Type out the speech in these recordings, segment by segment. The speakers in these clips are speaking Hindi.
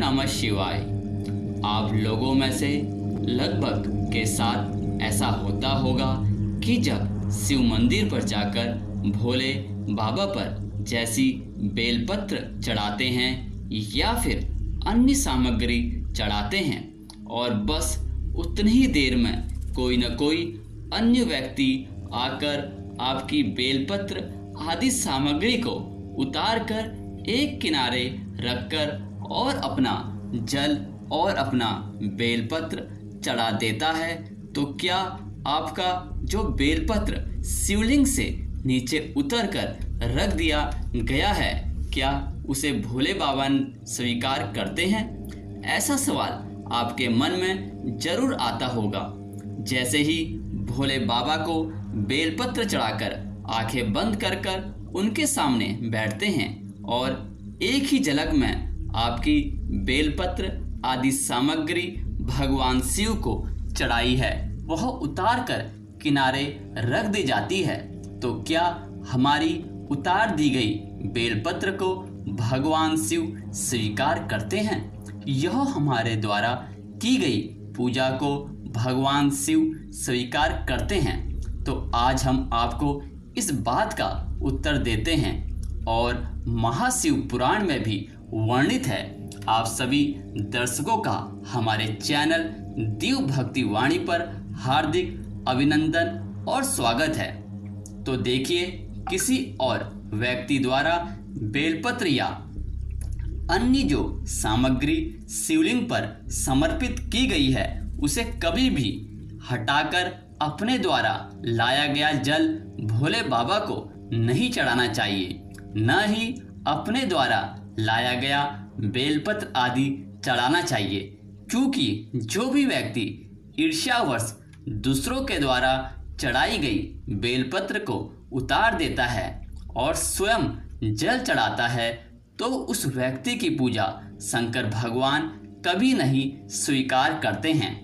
नमः शिवाय। आप लोगों में से लगभग के साथ ऐसा होता होगा कि जब शिव मंदिर पर जाकर भोले बाबा पर जैसी बेलपत्र चढ़ाते हैं या फिर अन्य सामग्री चढ़ाते हैं और बस उतनी ही देर में कोई न कोई अन्य व्यक्ति आकर आपकी बेलपत्र आदि सामग्री को उतार कर एक किनारे रखकर और अपना जल और अपना बेलपत्र चढ़ा देता है, तो क्या आपका जो बेलपत्र शिवलिंग से नीचे उतर कर रख दिया गया है, क्या उसे भोले बाबा स्वीकार करते हैं? ऐसा सवाल आपके मन में जरूर आता होगा। जैसे ही भोले बाबा को बेलपत्र चढ़ाकर आंखें बंद कर कर उनके सामने बैठते हैं और एक ही झलक में आपकी बेलपत्र आदि सामग्री भगवान शिव को चढ़ाई है वह उतार कर किनारे रख दी जाती है, तो क्या हमारी उतार दी गई बेलपत्र को भगवान शिव स्वीकार करते हैं? यह हमारे द्वारा की गई पूजा को भगवान शिव स्वीकार करते हैं। तो आज हम आपको इस बात का उत्तर देते हैं और महाशिव पुराण में भी वर्णित है। आप सभी दर्शकों का हमारे चैनल दिव्य भक्ति वाणी पर हार्दिक अभिनंदन और स्वागत है। तो देखिए, किसी और व्यक्ति द्वारा बेलपत्र या अन्य जो सामग्री शिवलिंग पर समर्पित की गई है उसे कभी भी हटाकर अपने द्वारा लाया गया जल भोले बाबा को नहीं चढ़ाना चाहिए, न ही अपने द्वारा लाया गया बेलपत्र आदि चढ़ाना चाहिए, क्योंकि जो भी व्यक्ति ईर्ष्यावश दूसरों के द्वारा चढ़ाई गई बेलपत्र को उतार देता है और स्वयं जल चढ़ाता है, तो उस व्यक्ति की पूजा शंकर भगवान कभी नहीं स्वीकार करते हैं।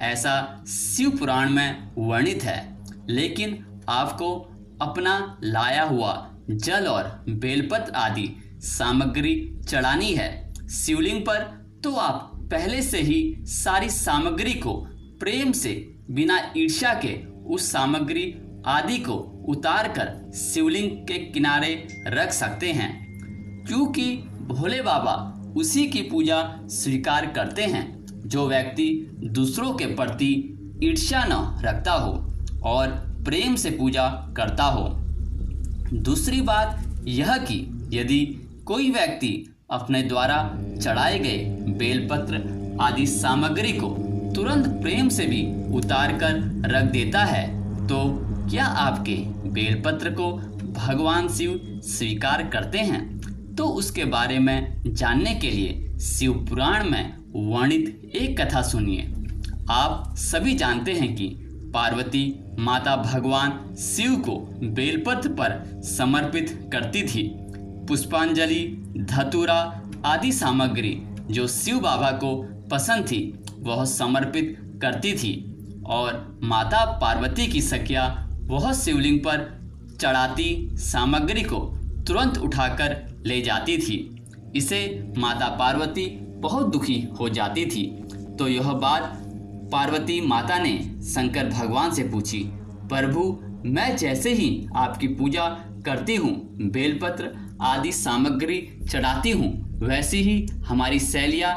ऐसा शिव पुराण में वर्णित है। लेकिन आपको अपना लाया हुआ जल और बेलपत्र आदि सामग्री चढ़ानी है शिवलिंग पर, तो आप पहले से ही सारी सामग्री को प्रेम से बिना ईर्ष्या के उस सामग्री आदि को उतार कर शिवलिंग के किनारे रख सकते हैं, क्योंकि भोले बाबा उसी की पूजा स्वीकार करते हैं जो व्यक्ति दूसरों के प्रति ईर्ष्या न रखता हो और प्रेम से पूजा करता हो। दूसरी बात यह कि यदि कोई व्यक्ति अपने द्वारा चढ़ाए गए बेलपत्र आदि सामग्री को तुरंत प्रेम से भी उतार कर रख देता है, तो क्या आपके बेलपत्र को भगवान शिव स्वीकार करते हैं? तो उसके बारे में जानने के लिए शिव पुराण में वर्णित एक कथा सुनिए। आप सभी जानते हैं कि पार्वती माता भगवान शिव को बेलपत्र पर समर्पित करती थी। पुष्पांजलि, धतूरा आदि सामग्री जो शिव बाबा को पसंद थी वह समर्पित करती थी और माता पार्वती की सखिया वह शिवलिंग पर चढ़ाती सामग्री को तुरंत उठाकर ले जाती थी। इसे माता पार्वती बहुत दुखी हो जाती थी। तो यह बात पार्वती माता ने शंकर भगवान से पूछी, प्रभु, मैं जैसे ही आपकी पूजा करती हूँ, बेलपत्र आदि सामग्री चढ़ाती हूँ, वैसे ही हमारी सहेलियाँ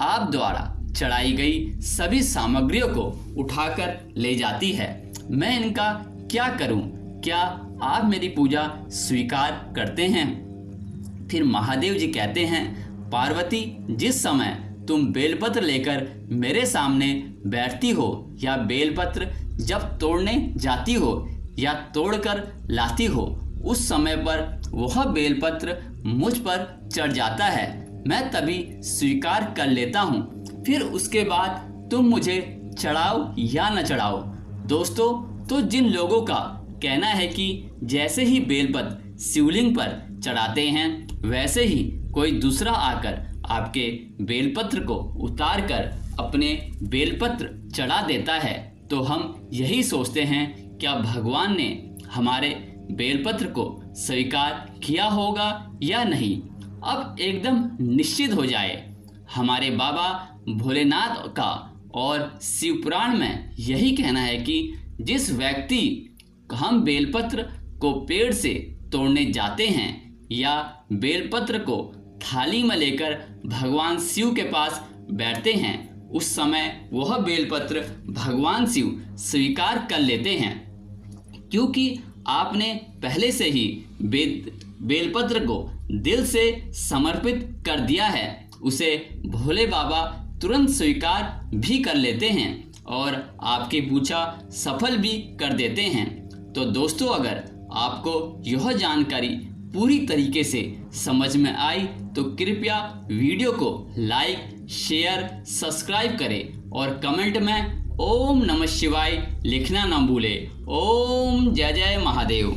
आप द्वारा चढ़ाई गई सभी सामग्रियों को उठाकर ले जाती है। मैं इनका क्या करूँ? क्या आप मेरी पूजा स्वीकार करते हैं? फिर महादेव जी कहते हैं, पार्वती, जिस समय तुम बेलपत्र लेकर मेरे सामने बैठती हो या बेलपत्र जब तोड़ने जाती हो या तोड़कर लाती हो, उस समय पर वह बेलपत्र मुझ पर चढ़ जाता है। मैं तभी स्वीकार कर लेता हूँ। फिर उसके बाद तुम मुझे चढ़ाओ या न चढ़ाओ। दोस्तों, तो जिन लोगों का कहना है कि जैसे ही बेलपत्र शिवलिंग पर चढ़ाते हैं वैसे ही कोई दूसरा आकर आपके बेलपत्र को उतार कर अपने बेलपत्र चढ़ा देता है, तो हम यही सोचते हैं क्या भगवान ने हमारे बेलपत्र को स्वीकार किया होगा या नहीं। अब एकदम निश्चित हो जाए, हमारे बाबा भोलेनाथ का और शिव पुराण में यही कहना है कि जिस व्यक्ति हम बेलपत्र को पेड़ से तोड़ने जाते हैं या बेलपत्र को थाली में लेकर भगवान शिव के पास बैठते हैं, उस समय वह बेलपत्र भगवान शिव स्वीकार कर लेते हैं, क्योंकि आपने पहले से ही बेलपत्र को दिल से समर्पित कर दिया है। उसे भोले बाबा तुरंत स्वीकार भी कर लेते हैं और आपकी पूजा सफल भी कर देते हैं। तो दोस्तों, अगर आपको यह जानकारी पूरी तरीके से समझ में आई तो कृपया वीडियो को लाइक, शेयर, सब्सक्राइब करें और कमेंट में ओम नमः शिवाय लिखना ना भूलें। ओम जय जय महादेव।